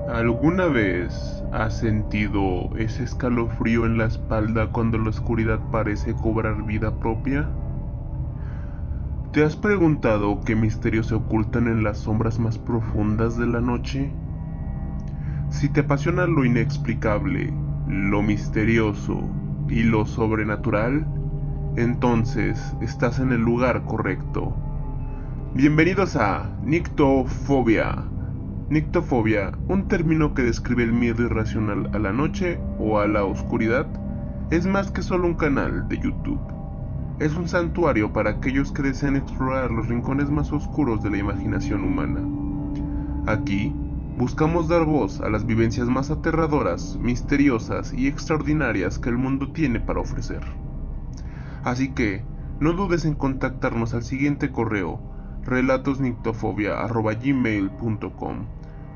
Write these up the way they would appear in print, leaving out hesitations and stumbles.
¿Alguna vez has sentido ese escalofrío en la espalda cuando la oscuridad parece cobrar vida propia? ¿Te has preguntado qué misterios se ocultan en las sombras más profundas de la noche? Si te apasiona lo inexplicable, lo misterioso y lo sobrenatural, entonces estás en el lugar correcto. Bienvenidos a Nictofobia. Nictofobia, un término que describe el miedo irracional a la noche o a la oscuridad, es más que solo un canal de YouTube. Es un santuario para aquellos que desean explorar los rincones más oscuros de la imaginación humana. Aquí, buscamos dar voz a las vivencias más aterradoras, misteriosas y extraordinarias que el mundo tiene para ofrecer. Así que, no dudes en contactarnos al siguiente correo: relatosnictofobia@gmail.com,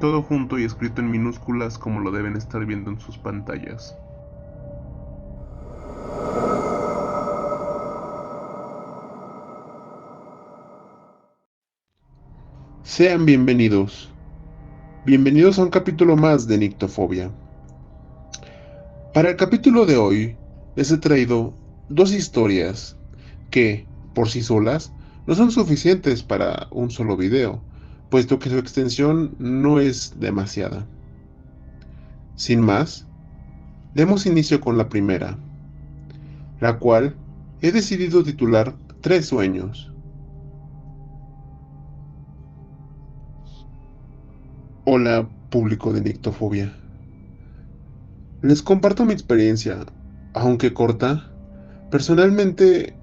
todo junto y escrito en minúsculas como lo deben estar viendo en sus pantallas. Sean bienvenidos. Bienvenidos a un capítulo más de Nictofobia. Para el capítulo de hoy, les he traído dos historias que, por sí solas, no son suficientes para un solo video, puesto que su extensión no es demasiada. Sin más, demos inicio con la primera, la cual he decidido titular Tres sueños. Hola, público de Nictofobia. Les comparto mi experiencia, aunque corta. Personalmente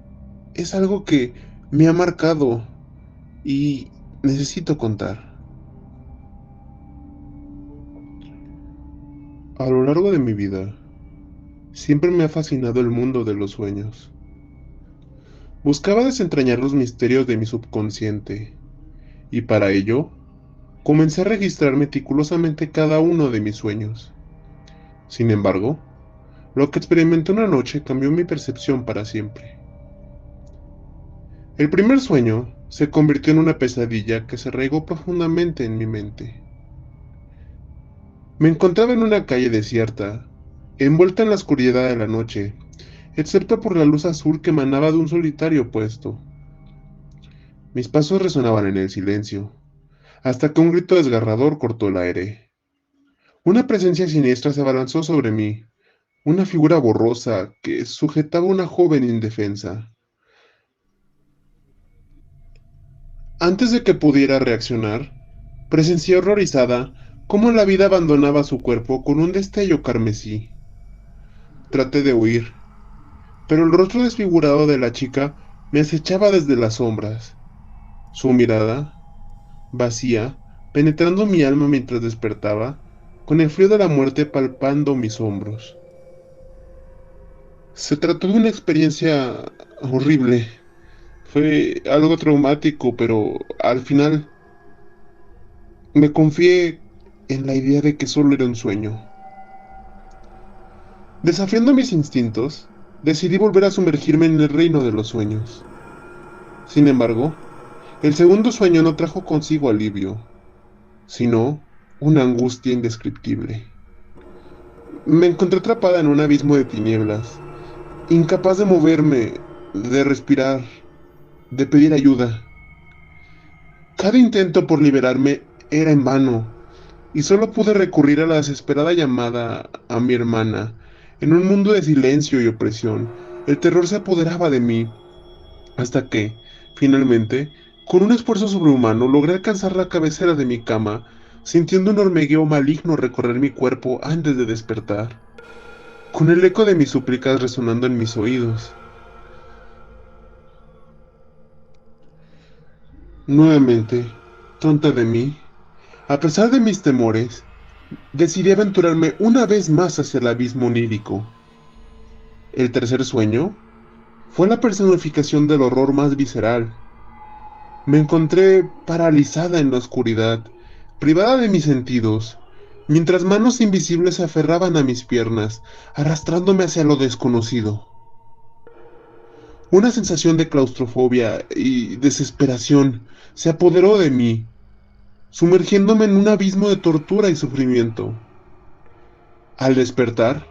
es algo que me ha marcado y necesito contar. A lo largo de mi vida, siempre me ha fascinado el mundo de los sueños. Buscaba desentrañar los misterios de mi subconsciente, y para ello, comencé a registrar meticulosamente cada uno de mis sueños. Sin embargo, lo que experimenté una noche cambió mi percepción para siempre. El primer sueño se convirtió en una pesadilla que se arraigó profundamente en mi mente. Me encontraba en una calle desierta, envuelta en la oscuridad de la noche, excepto por la luz azul que emanaba de un solitario puesto. Mis pasos resonaban en el silencio, hasta que un grito desgarrador cortó el aire. Una presencia siniestra se abalanzó sobre mí, una figura borrosa que sujetaba a una joven indefensa. Antes de que pudiera reaccionar, presencié horrorizada cómo la vida abandonaba su cuerpo con un destello carmesí. Traté de huir, pero el rostro desfigurado de la chica me acechaba desde las sombras. Su mirada, vacía, penetrando mi alma mientras despertaba, con el frío de la muerte palpando mis hombros. Se trató de una experiencia horrible. Fue algo traumático, pero al final me confié en la idea de que solo era un sueño. Desafiando mis instintos, decidí volver a sumergirme en el reino de los sueños. Sin embargo, el segundo sueño no trajo consigo alivio, sino una angustia indescriptible. Me encontré atrapada en un abismo de tinieblas, incapaz de moverme, de respirar, de pedir ayuda. Cada intento por liberarme era en vano, y solo pude recurrir a la desesperada llamada a mi hermana. En un mundo de silencio y opresión, el terror se apoderaba de mí, hasta que, finalmente, con un esfuerzo sobrehumano, logré alcanzar la cabecera de mi cama, sintiendo un hormigueo maligno recorrer mi cuerpo antes de despertar, con el eco de mis súplicas resonando en mis oídos. Nuevamente, tonta de mí, a pesar de mis temores, decidí aventurarme una vez más hacia el abismo onírico. El tercer sueño fue la personificación del horror más visceral. Me encontré paralizada en la oscuridad, privada de mis sentidos, mientras manos invisibles se aferraban a mis piernas, arrastrándome hacia lo desconocido. Una sensación de claustrofobia y desesperación se apoderó de mí. sumergiéndome en un abismo de tortura y sufrimiento. Al despertar,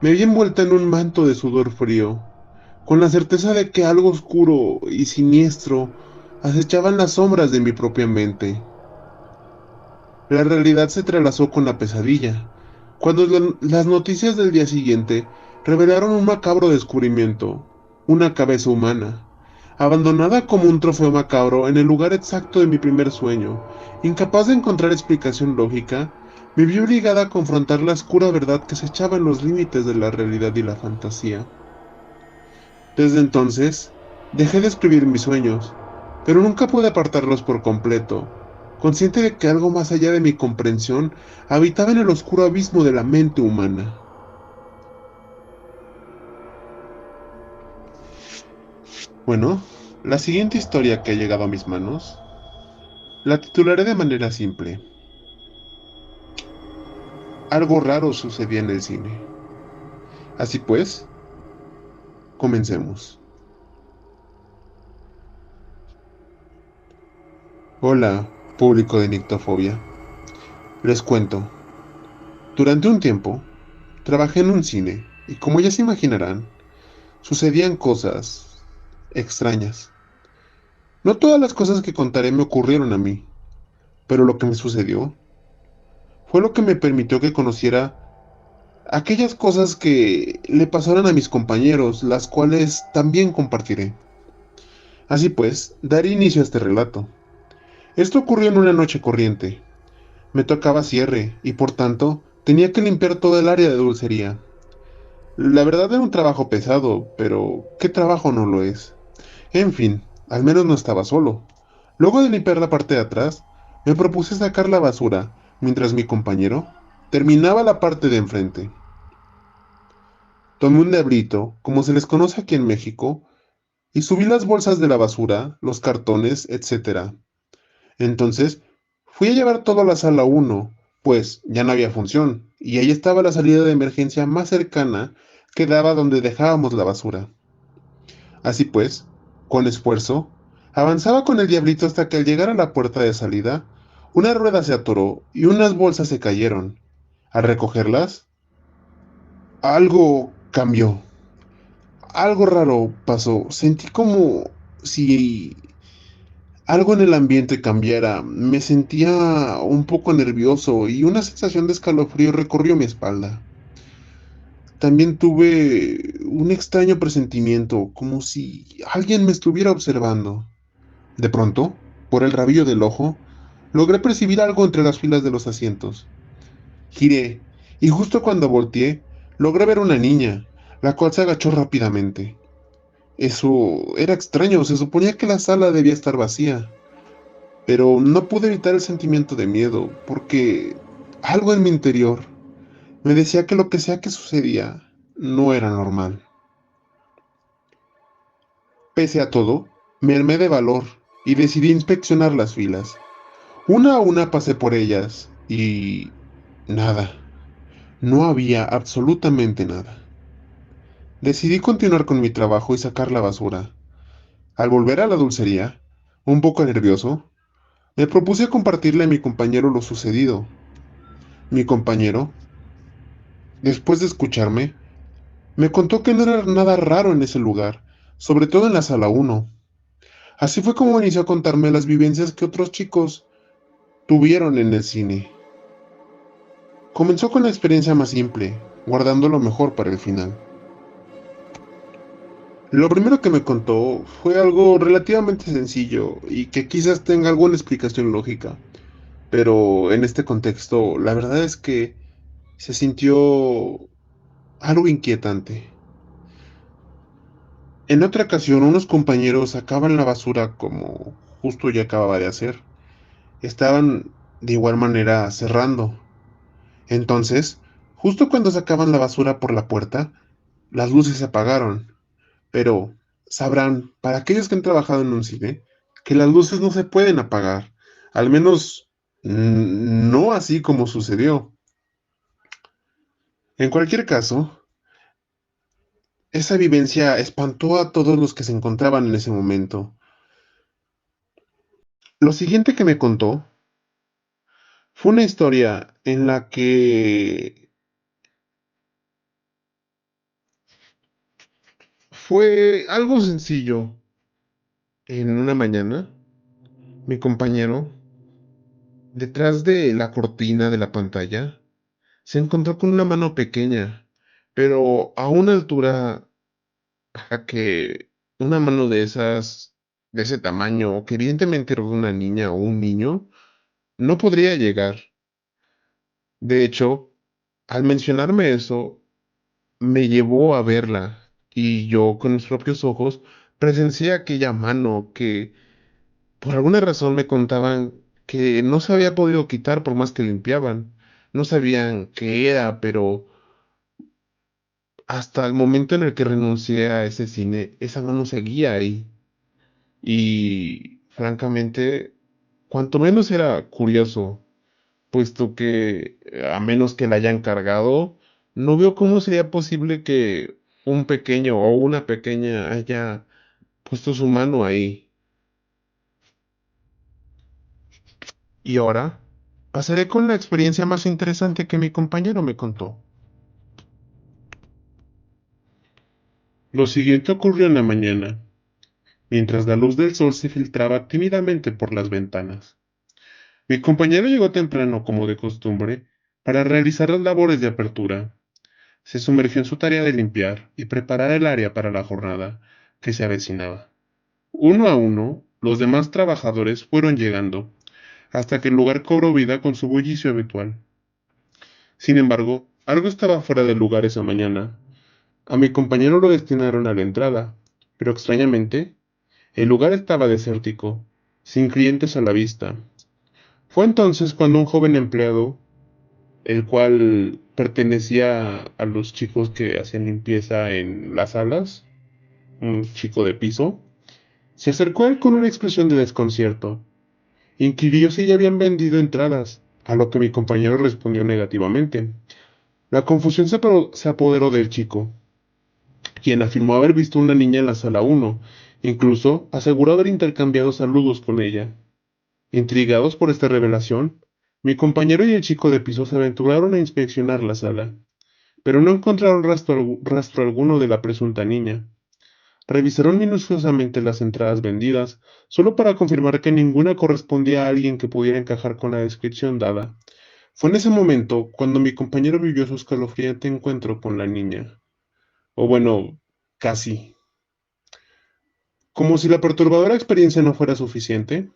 me vi envuelta en un manto de sudor frío, con la certeza de que algo oscuro y siniestro acechaba en las sombras de mi propia mente. La realidad se entrelazó con la pesadilla, cuando las noticias del día siguiente revelaron un macabro descubrimiento, una cabeza humana, abandonada como un trofeo macabro en el lugar exacto de mi primer sueño. Incapaz de encontrar explicación lógica, me vi obligada a confrontar la oscura verdad que se echaba en los límites de la realidad y la fantasía. Desde entonces, dejé de escribir mis sueños, pero nunca pude apartarlos por completo, consciente de que algo más allá de mi comprensión habitaba en el oscuro abismo de la mente humana. Bueno, la siguiente historia que ha llegado a mis manos la titularé de manera simple. Algo raro sucedía en el cine. Así pues, comencemos. Hola, público de Nictofobia. Les cuento. Durante un tiempo, trabajé en un cine, y como ya se imaginarán, sucedían cosas extrañas. No todas las cosas que contaré me ocurrieron a mí, pero lo que me sucedió fue lo que me permitió que conociera aquellas cosas que le pasaron a mis compañeros, las cuales también compartiré. Así pues, daré inicio a este relato. Esto ocurrió en una noche corriente. Me tocaba cierre y por tanto tenía que limpiar toda el área de dulcería. La verdad era un trabajo pesado, pero ¿qué trabajo no lo es? En fin, al menos no estaba solo. Luego de limpiar la parte de atrás, me propuse sacar la basura, mientras mi compañero terminaba la parte de enfrente. Tomé un diablito, como se les conoce aquí en México, y subí las bolsas de la basura, los cartones, etc. Entonces, fui a llevar todo a la sala 1, pues ya no había función, y ahí estaba la salida de emergencia más cercana que daba donde dejábamos la basura. Así pues, con esfuerzo, avanzaba con el diablito hasta que al llegar a la puerta de salida, una rueda se atoró y unas bolsas se cayeron. Al recogerlas, algo cambió. Algo raro pasó. Sentí como si algo en el ambiente cambiara. Me sentía un poco nervioso y una sensación de escalofrío recorrió mi espalda. También tuve un extraño presentimiento, como si alguien me estuviera observando. De pronto, por el rabillo del ojo, logré percibir algo entre las filas de los asientos. Giré, y justo cuando volteé, logré ver una niña, la cual se agachó rápidamente. Eso era extraño, se suponía que la sala debía estar vacía, pero no pude evitar el sentimiento de miedo, porque algo en mi interior me decía que lo que sea que sucedía no era normal. Pese a todo, me armé de valor y decidí inspeccionar las filas. Una a una pasé por ellas y nada, no había absolutamente nada. Decidí continuar con mi trabajo y sacar la basura. Al volver a la dulcería, un poco nervioso, me propuse compartirle a mi compañero lo sucedido. Mi compañero, después de escucharme, me contó que no era nada raro en ese lugar, sobre todo en la sala 1. Así fue como inició a contarme las vivencias que otros chicos tuvieron en el cine. Comenzó con la experiencia más simple, guardando lo mejor para el final. Lo primero que me contó fue algo relativamente sencillo y que quizás tenga alguna explicación lógica, pero en este contexto la verdad es que se sintió algo inquietante. En otra ocasión unos compañeros sacaban la basura como justo yo acababa de hacer. Estaban de igual manera cerrando. Entonces, justo cuando sacaban la basura por la puerta, las luces se apagaron. Pero sabrán, para aquellos que han trabajado en un cine, que las luces no se pueden apagar. Al menos no así como sucedió. En cualquier caso, esa vivencia espantó a todos los que se encontraban en ese momento. Lo siguiente que me contó Fue una historia en la que fue algo sencillo. En una mañana, mi compañero, detrás de la cortina de la pantalla, se encontró con una mano pequeña, pero a una altura a que una mano de esas, de ese tamaño, que evidentemente era de una niña o un niño, no podría llegar. De hecho, al mencionarme eso, me llevó a verla y yo con mis propios ojos presencié aquella mano que por alguna razón me contaban que no se había podido quitar por más que limpiaban. No sabían qué era, pero hasta el momento en el que renuncié a ese cine, esa mano seguía ahí. Y francamente, cuanto menos era curioso, puesto que a menos que la hayan cargado, no veo cómo sería posible que un pequeño o una pequeña haya puesto su mano ahí. Y ahora pasaré con la experiencia más interesante que mi compañero me contó. Lo siguiente ocurrió en la mañana, mientras la luz del sol se filtraba tímidamente por las ventanas. Mi compañero llegó temprano, como de costumbre, para realizar las labores de apertura. Se sumergió en su tarea de limpiar y preparar el área para la jornada que se avecinaba. Uno a uno, los demás trabajadores fueron llegando, hasta que el lugar cobró vida con su bullicio habitual. Sin embargo, algo estaba fuera del lugar esa mañana. A mi compañero lo destinaron a la entrada, pero extrañamente, el lugar estaba desértico, sin clientes a la vista. Fue entonces cuando un joven empleado, el cual pertenecía a los chicos que hacían limpieza en las salas, un chico de piso, se acercó a él con una expresión de desconcierto. Inquirió si ya habían vendido entradas, a lo que mi compañero respondió negativamente. La confusión se apoderó del chico, quien afirmó haber visto una niña en la sala 1. Incluso aseguró haber intercambiado saludos con ella. Intrigados por esta revelación, mi compañero y el chico de piso se aventuraron a inspeccionar la sala, pero no encontraron rastro alguno de la presunta niña. Revisaron minuciosamente las entradas vendidas, solo para confirmar que ninguna correspondía a alguien que pudiera encajar con la descripción dada. Fue en ese momento cuando mi compañero vivió su escalofriante encuentro con la niña. O bueno, casi. Como si la perturbadora experiencia no fuera suficiente,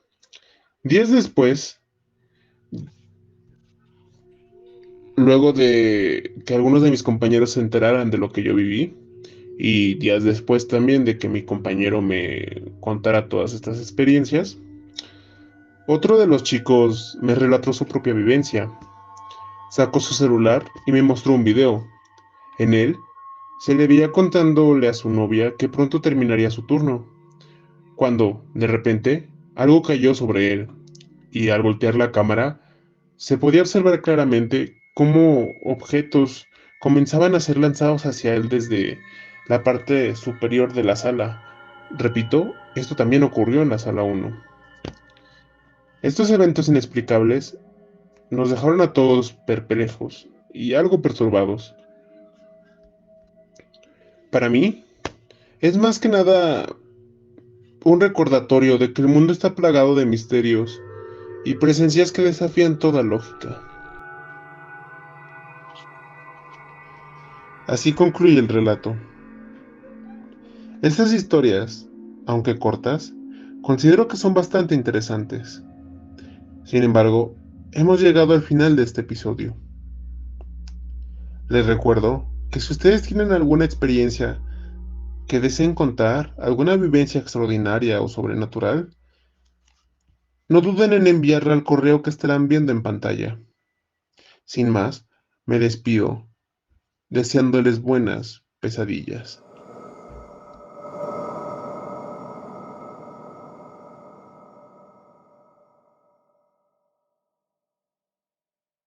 días después, luego de que algunos de mis compañeros se enteraran de lo que yo viví, y días después también de que mi compañero me contara todas estas experiencias, otro de los chicos me relató su propia vivencia. Sacó su celular y me mostró un video. En él, se le veía contándole a su novia que pronto terminaría su turno, cuando, de repente, algo cayó sobre él, y al voltear la cámara, se podía observar claramente cómo objetos comenzaban a ser lanzados hacia él desde la parte superior de la sala. Repito, esto también ocurrió en la sala 1. Estos eventos inexplicables nos dejaron a todos perplejos y algo perturbados. Para mí, es más que nada un recordatorio de que el mundo está plagado de misterios y presencias que desafían toda lógica. Así concluye el relato. Estas historias, aunque cortas, considero que son bastante interesantes. Sin embargo, hemos llegado al final de este episodio. Les recuerdo que si ustedes tienen alguna experiencia que deseen contar, alguna vivencia extraordinaria o sobrenatural, no duden en enviarla al correo que estarán viendo en pantalla. Sin más, me despido, deseándoles buenas pesadillas.